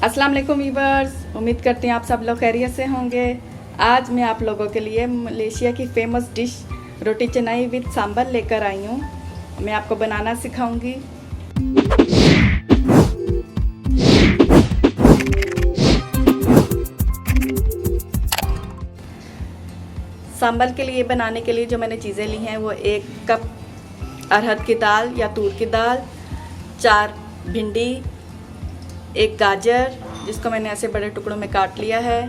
अस्सलाम वालेकुम वीवर्स, उम्मीद करते हैं आप सब लोग खैरियत से होंगे। आज मैं आप लोगों के लिए मलेशिया की famous dish roti canai with sambar लेकर आई हूँ। मैं आपको बनाना सिखाऊंगी। सांभर के लिए बनाने के लिए जो मैंने चीज़ें ली हैं वो 1 कप अरहर की दाल या तूर की दाल, 4 भिंडी, 1 गाजर जिसको मैंने ऐसे बड़े टुकड़ों में काट लिया है,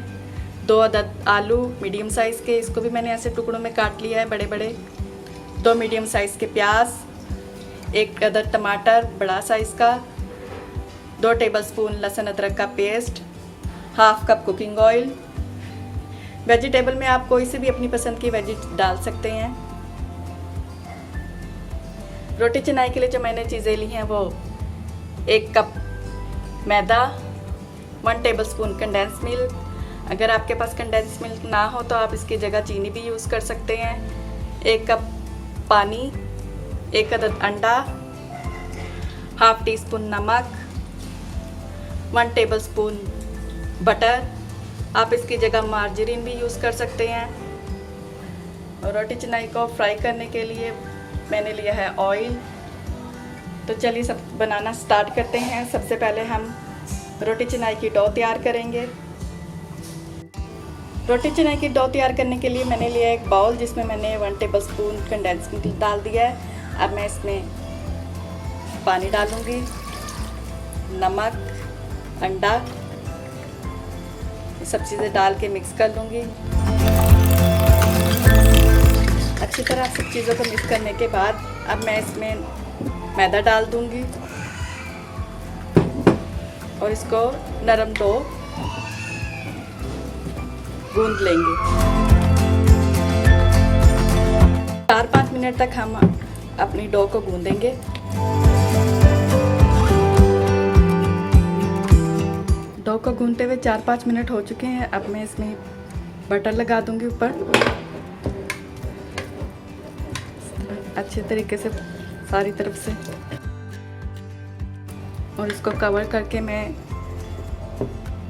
2 अदद आलू मीडियम साइज़ के, इसको भी मैंने ऐसे टुकड़ों में काट लिया है बड़े बड़े, 2 मीडियम साइज़ के प्याज, 1 अदद टमाटर बड़ा साइज़ का, 2 टेबलस्पून लहसुन अदरक का paste, half cup cooking oil. Vegetable में आप कोई से भी अपनी पसंद की वेजी डाल सकते हैं। रोटी चनाई के लिए जो मैंने चीज़ें ली हैं वो 1 कप मैदा, 1 टेबलस्पून कंडेंस मिल्क। अगर आपके पास कंडेंस मिल्क ना हो तो आप इसकी जगह चीनी भी यूज़ कर सकते हैं। 1 कप पानी, 1 अदद अंडा, हाफ टी स्पून नमक, 1 टेबलस्पून बटर। आप इसकी जगह मार्जरीन भी यूज़ कर सकते हैं। और रोटी चनाई को फ्राई करने के लिए मैंने लिया है ऑयल। तो चलिए सब बनाना स्टार्ट करते हैं। सबसे पहले हम रोटी चनाई की डो तैयार करेंगे। रोटी चनाई की डो तैयार करने के लिए मैंने लिया एक बाउल जिसमें मैंने 1 टेबलस्पून कंडेंस मिल्क डाल दिया है। अब मैं इसमें पानी डालूँगी, नमक, अंडा, ये सब चीज़ें डाल के मिक्स कर लूँगी। अच्छी तरह सब चीज़ों को मिक्स करने के बाद अब मैं इसमें मैदा डाल दूँगी और इसको नरम डो गूंद लेंगे। 4-5 मिनट तक हम अपनी डो को गूंदेंगे। डो को गूंदते हुए 4-5 मिनट हो चुके हैं। अब मैं इसमें बटर लगा दूंगी ऊपर, अच्छे तरीके से सारी तरफ से, और इसको कवर करके मैं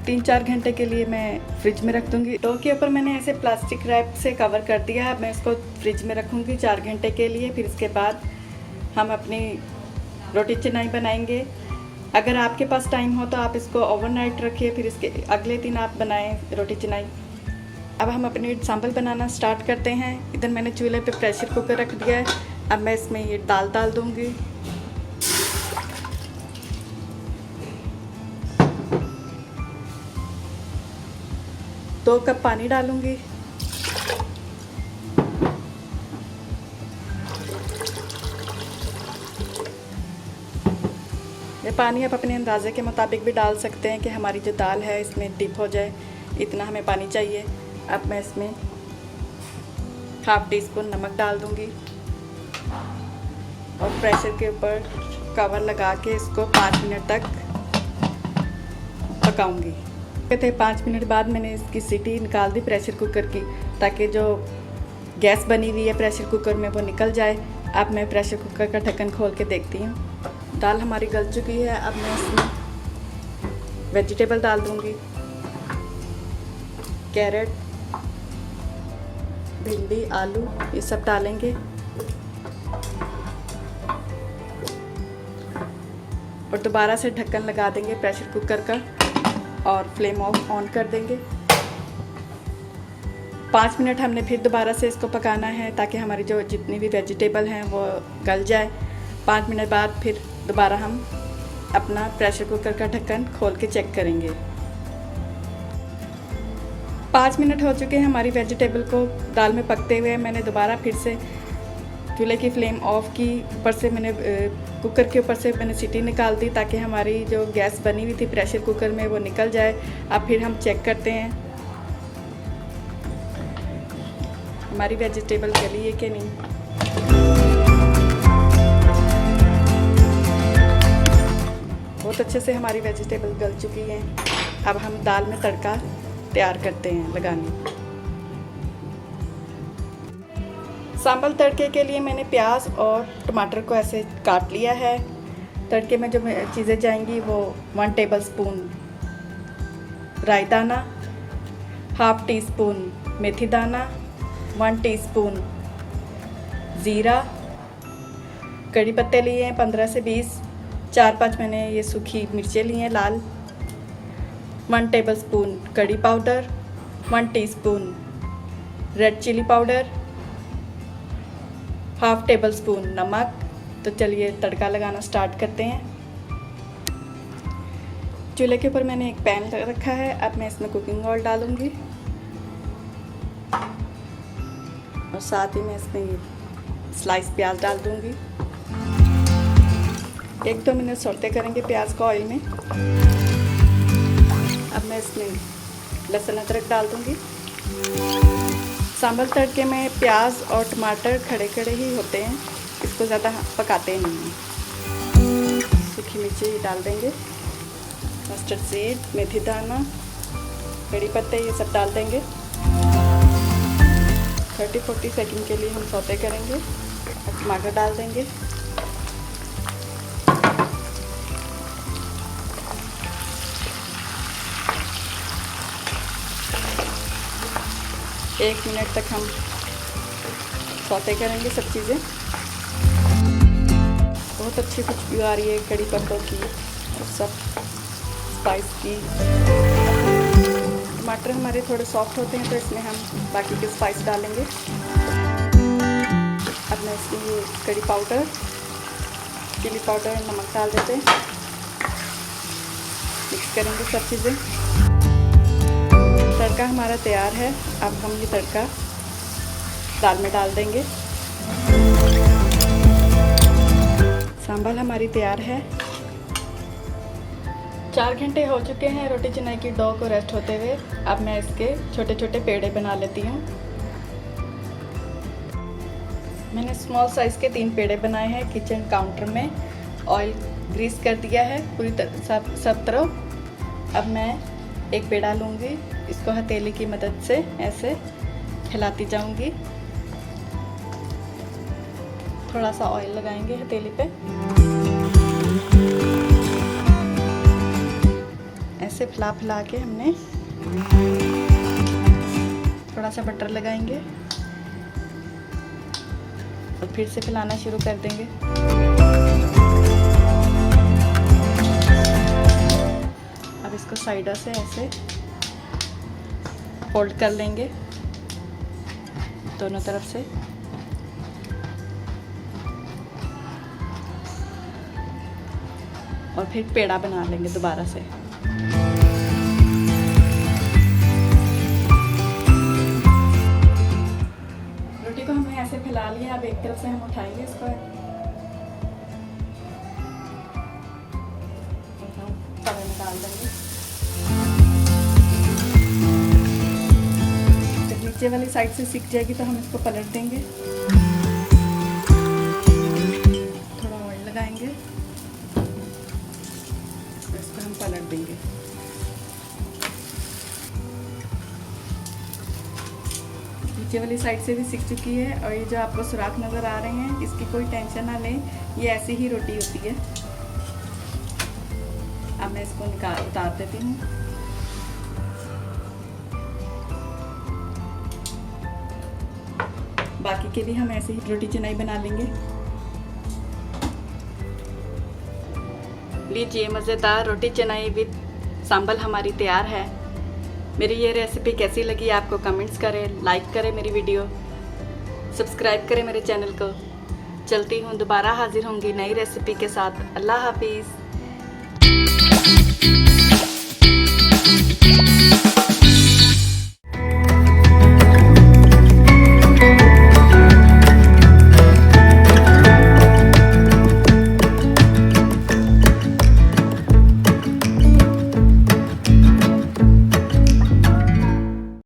3-4 घंटे के लिए मैं फ्रिज में रख दूंगी। डो के ऊपर मैंने ऐसे प्लास्टिक रैप से कवर कर दिया है। मैं इसको फ्रिज में रखूंगी 4 घंटे के लिए। फिर इसके बाद हम अपनी रोटी चनाई बनाएंगे। अगर आपके पास टाइम हो तो आप इसको ओवरनाइट रखिए, फिर इसके अगले दिन आप बनाएं रोटी चनाई। अब हम अपनी सांभर बनाना स्टार्ट करते हैं। इधर मैंने चूल्हे पे प्रेशर कुकर रख दिया है। अब मैं इसमें ये दाल डाल दूंगी। दो कप पानी डालूंगी। ये पानी आप अपने अंदाजे के मुताबिक भी डाल सकते हैं कि हमारी जो दाल है इसमें डिप हो जाए, इतना हमें पानी चाहिए। अब मैं इसमें हाफ टी स्पून नमक डाल दूंगी और प्रेशर के ऊपर कवर लगा के इसको 5 मिनट तक पकाऊंगी। कहते 5 मिनट बाद मैंने इसकी सीटी निकाल दी प्रेशर कुकर की, ताकि जो गैस बनी हुई है प्रेशर कुकर में वो निकल जाए। अब मैं प्रेशर कुकर का ढक्कन खोल के देखती हूँ। दाल हमारी गल चुकी है। अब मैं इसमें वेजिटेबल डाल दूँगी। कैरेट, भिंडी, आलू, ये सब डालेंगे और दोबारा से ढक्कन लगा देंगे प्रेशर कुकर का और फ्लेम ऑन कर देंगे। 5 मिनट हमने फिर दोबारा से इसको पकाना है ताकि हमारी जो जितनी भी वेजिटेबल हैं वो गल जाए। 5 मिनट बाद फिर दोबारा हम अपना प्रेशर कुकर का ढक्कन खोल के चेक करेंगे। 5 मिनट हो चुके हैं हमारी वेजिटेबल को दाल में पकते हुए। मैंने दोबारा फिर से चूल्हे की फ्लेम ऑफ की, ऊपर से मैंने कुकर के ऊपर से मैंने सीटी निकाल दी ताकि हमारी जो गैस बनी हुई थी प्रेशर कुकर में वो निकल जाए। अब फिर हम चेक करते हैं हमारी वेजिटेबल गली है कि नहीं। बहुत अच्छे से हमारी वेजिटेबल गल चुकी हैं। अब हम दाल में तड़का तैयार करते हैं लगाने। सांभर तड़के के लिए मैंने प्याज और टमाटर को ऐसे काट लिया है। तड़के में जो चीज़ें जाएंगी वो 1 टेबलस्पून राई दाना, हाफ टी स्पून मेथी दाना, 1 टीस्पून ज़ीरा, कड़ी पत्ते लिए हैं 15 से 20, 4-5 मैंने ये सूखी मिर्चें ली हैं लाल, 1 tablespoon curry powder, 1 teaspoon red chilli powder, half tablespoon नमक। तो चलिए तड़का लगाना स्टार्ट करते हैं। चूल्हे के ऊपर मैंने एक पैन रखा है। अब मैं इसमें कुकिंग ऑयल डालूंगी और साथ ही मैं इसमें स्लाइस प्याज डाल दूंगी। 1-2 मिनट सौते करेंगे प्याज को ऑयल में। अब मैं इसमें लहसुन अदरक डाल दूंगी। सांभर तड़के में प्याज और टमाटर खड़े खड़े ही होते हैं, इसको ज़्यादा पकाते नहीं हैं। सूखी मिर्ची डाल देंगे, मस्टर्ड सीड, मेथी दाना, कड़ी पत्ते, ये सब डाल देंगे। 30-40 सेकंड के लिए हम सौते करेंगे। अब टमाटर डाल देंगे। एक मिनट तक हम सौते करेंगे सब चीज़ें। बहुत अच्छी खुशबू आ रही है कड़ी पत्तों की और सब स्पाइस की। टमाटर हमारे थोड़े सॉफ्ट होते हैं तो इसमें हम बाकी के स्पाइस डालेंगे। अब मैं इसमें ये कड़ी पाउडर, चिली पाउडर, नमक डाल देते हैं। मिक्स करेंगे सब चीज़ें। तड़का हमारा तैयार है। अब हम ये तड़का दाल में डाल देंगे। सांभर हमारी तैयार है। 4 घंटे हो चुके हैं रोटी चनाई की डो को रेस्ट होते हुए। अब मैं इसके छोटे छोटे पेड़े बना लेती हूँ। मैंने स्मॉल साइज़ के 3 पेड़े बनाए हैं। किचन काउंटर में ऑयल ग्रीस कर दिया है पूरी तरह सब तरफ। अब मैं एक पेड़ा लूँगी, इसको हथेली की मदद से ऐसे हिलाती जाऊँगी। थोड़ा सा ऑयल लगाएंगे हथेली पे, ऐसे फैला फैला के हमने थोड़ा सा बटर लगाएंगे और फिर से फैलाना शुरू कर देंगे। अब इसको साइडों से ऐसे फोल्ड कर लेंगे दोनों तरफ से। और फिर पेड़ा बना लेंगे दोबारा से। रोटी को हमने ऐसे फैला लिया। अब एक तरफ से हम उठाएंगे इसको, तवे में डाल देंगे। जब नीचे वाली साइड से सिक जाएगी तो हम इसको पलट देंगे। थोड़ा ऑयल लगाएंगे, इसको हम पलट देंगे। नीचे वाली साइड से भी सिक चुकी है और ये जो आपको सुराख नज़र आ रहे हैं, इसकी कोई टेंशन ना लें, ये ऐसी ही रोटी होती है। अब मैं इसको उतार देती हूँ। बाकी के भी हम ऐसे ही रोटी चनाई बना लेंगे। लीजिए, मज़ेदार रोटी चनाई विद सांभर हमारी तैयार है। मेरी ये रेसिपी कैसी लगी आपको कमेंट्स करें, लाइक करें मेरी वीडियो, सब्सक्राइब करें मेरे चैनल को। चलती हूँ, दोबारा हाजिर होंगी नई रेसिपी के साथ। अल्लाह हाफिज़।